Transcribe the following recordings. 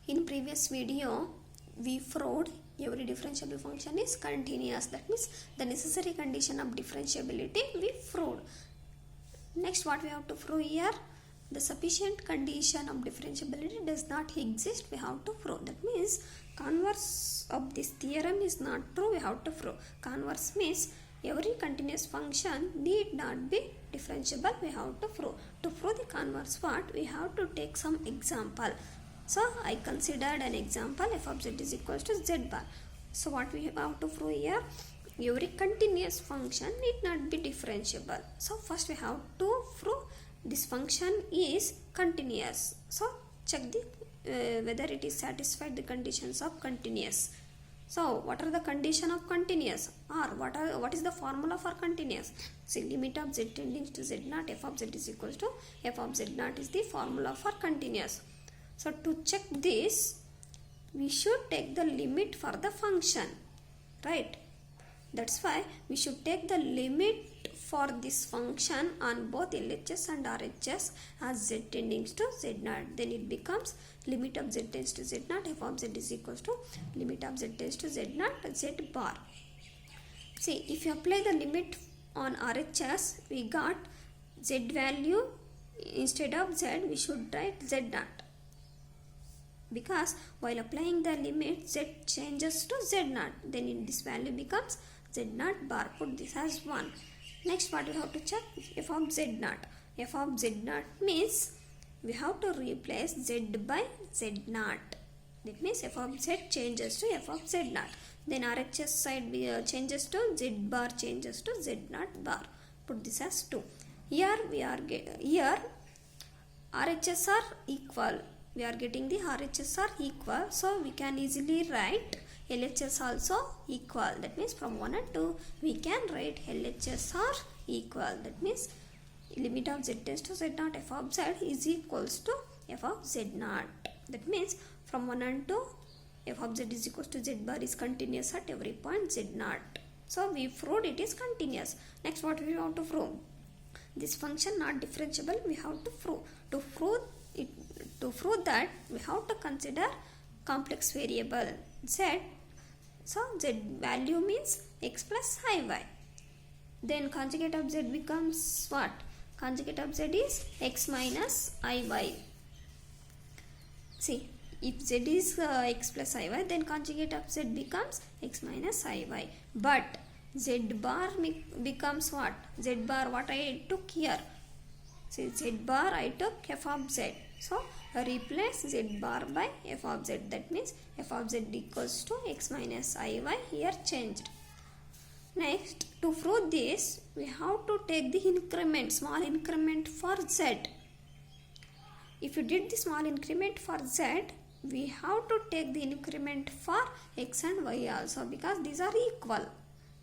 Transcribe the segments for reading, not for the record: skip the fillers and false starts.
In previous video, we proved every differentiable function is continuous. That means the necessary condition of differentiability we proved. Next, what we have to prove here? The sufficient condition of differentiability does not exist. We have to prove. That means converse of this theorem is not true. We have to prove. Converse means every continuous function need not be differentiable. We have to prove. To prove the converse what? We have to take some example. So I considered an example, f of z is equals to z bar. So what we have to prove here? Every continuous function need not be differentiable. So first we have to prove this function is continuous. So check the whether it is satisfied the conditions of continuous. So what are the condition of continuous, or what is the formula for continuous? See, limit of z tending to z naught f of z is equals to f of z naught is the formula for continuous. So to check this, we should take the limit for the function, right? That's why we should take the limit for this function on both LHS and RHS as z tending to z naught. Then it becomes limit of z tends to z naught f of z is equals to limit of z tends to z naught z bar. See, if you apply the limit on RHS, we got z value instead of z, we should write z naught. Because while applying the limit, z changes to z naught, then in this value becomes z naught bar. Put this as 1. Next, what we have to check? F of z naught. F of z naught means we have to replace z by z naught. That means f of z changes to f of z naught. Then RHS side changes to z bar changes to z naught bar. Put this as 2. Here RHS are equal. We are getting the RHS are equal, so we can easily write LHS also equal. That means from 1 and 2 we can write LHS are equal. That means limit of z tends to z naught f of z is equals to f of z naught. That means from 1 and 2 f of z is equals to z bar is continuous at every point z naught. So we proved it is continuous. Next, what we want to prove? This function not differentiable. We have to prove. To prove that, we have to consider complex variable z. So z value means x plus iy. Then conjugate of z becomes what? Conjugate of z is x minus iy. See, if z is x plus iy, then conjugate of z becomes x minus iy. But z bar becomes what? Z bar, what I took here? See, z bar I took f of z. So replace z bar by f of z. That means f of z equals to x minus iy, here changed. Next, to prove this, we have to take the increment, small increment for z. If you did the small increment for z, we have to take the increment for x and y also, because these are equal.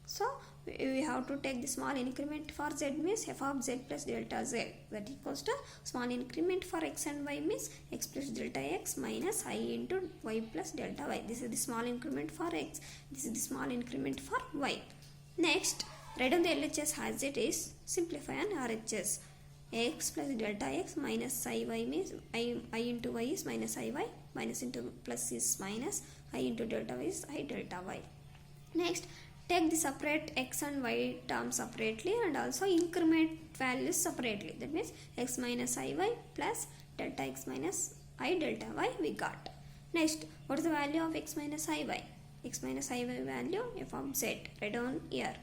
So we have to take the small increment for z means f of z plus delta z, that equals to small increment for x and y means x plus delta x minus I into y plus delta y. This is the small increment for x. This is the small increment for y. Next, write down the LHS as it is. Simplify on RHS. X plus delta x minus iy means I into y is minus iy. Minus into plus is minus. I into delta y is I delta y. Next, take the separate x and y terms separately and also increment values separately. That means x minus iy plus delta x minus I delta y we got. Next, what is the value of x minus iy? X minus iy value f of z. Write down here.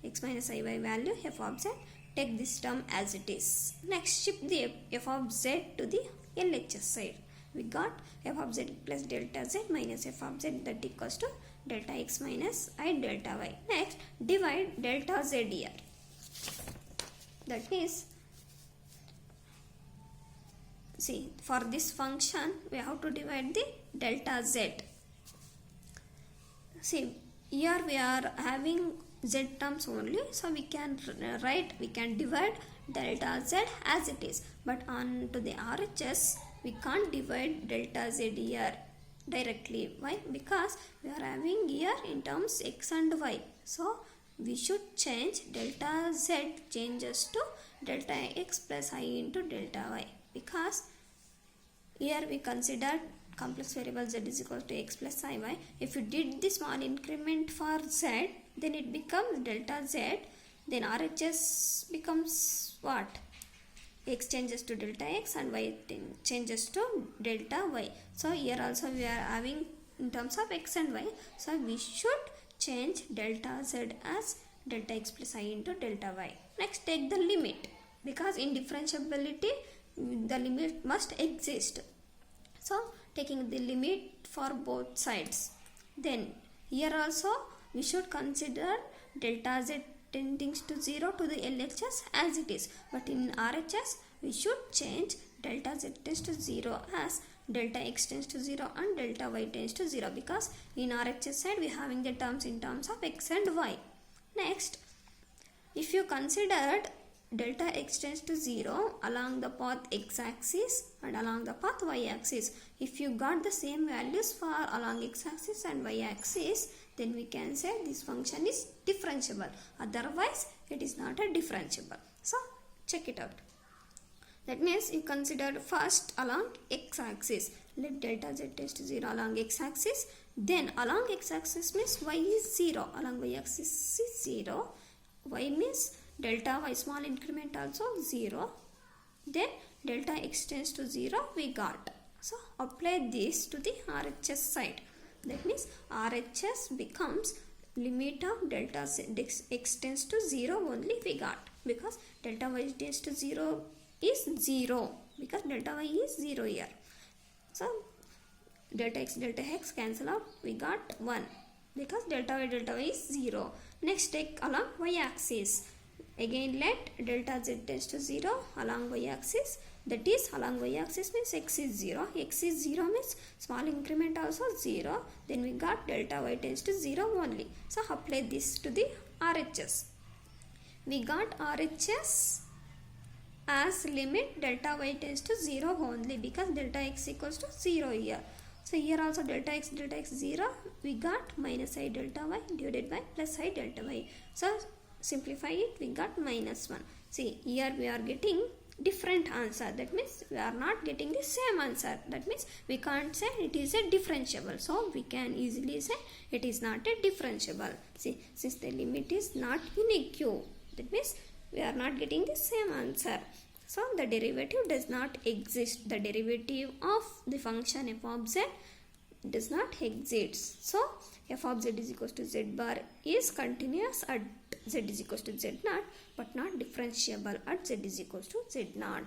X minus iy value f of z. Take this term as it is. Next, shift the f of z to the LHS side. We got f of z plus delta z minus f of z, that equals to delta x minus I delta y. Next, divide delta z here. That is, see, for this function we have to divide the delta z. See, here we are having z terms only, so we can divide delta z as it is. But on to the RHS, we can't divide delta z here directly. Why? Because we are having here in terms x and y. So we should change delta z changes to delta x plus I into delta y, because here we considered complex variable z is equal to x plus iy. If you did the small increment for z, then it becomes delta z. Then RHS becomes what? X changes to delta x and y changes to delta y. So here also we are having in terms of x and y. So we should change delta z as delta x plus I into delta y. Next, take the limit, because in differentiability the limit must exist. So taking the limit for both sides. Then here also we should consider delta z tending to 0 to the LHS as it is. But in RHS we should change delta z tends to 0 as delta x tends to 0 and delta y tends to 0, because in RHS side we are having the terms in terms of x and y. Next, if you considered delta x tends to 0 along the path x axis and along the path y axis, if you got the same values for along x axis and y axis, then we can say this function is differentiable. Otherwise it is not a differentiable. So check it out. That means you consider first along x axis, let delta z tends to 0 along x axis. Then along x axis means y is 0, along y axis is 0. Y means delta y small increment also 0. Then delta x tends to 0 we got. So apply this to the RHS side. That means RHS becomes limit of delta x tends to 0 only we got, because delta y tends to 0 is 0, because delta y is 0 here. So delta x cancel out, we got 1, because delta y is 0. Next, take along y axis. Again let delta z tends to 0 along y axis. That is, along y axis means x is 0. X is 0 means small increment also 0. Then we got delta y tends to 0 only. So apply this to the RHS. We got RHS as limit delta y tends to 0 only, because delta x equals to 0 here. So here also delta x 0, we got minus I delta y divided by plus I delta y. So simplify it, we got minus 1. See, here we are getting different answer. That means we are not getting the same answer. That means we can't say it is a differentiable. So we can easily say it is not a differentiable. See, since the limit is not unique, that means we are not getting the same answer. So the derivative does not exist. The derivative of the function f of z does not exist. So f of z is equal to z bar is continuous at z is equal to z naught, but not differentiable at z is equal to z naught.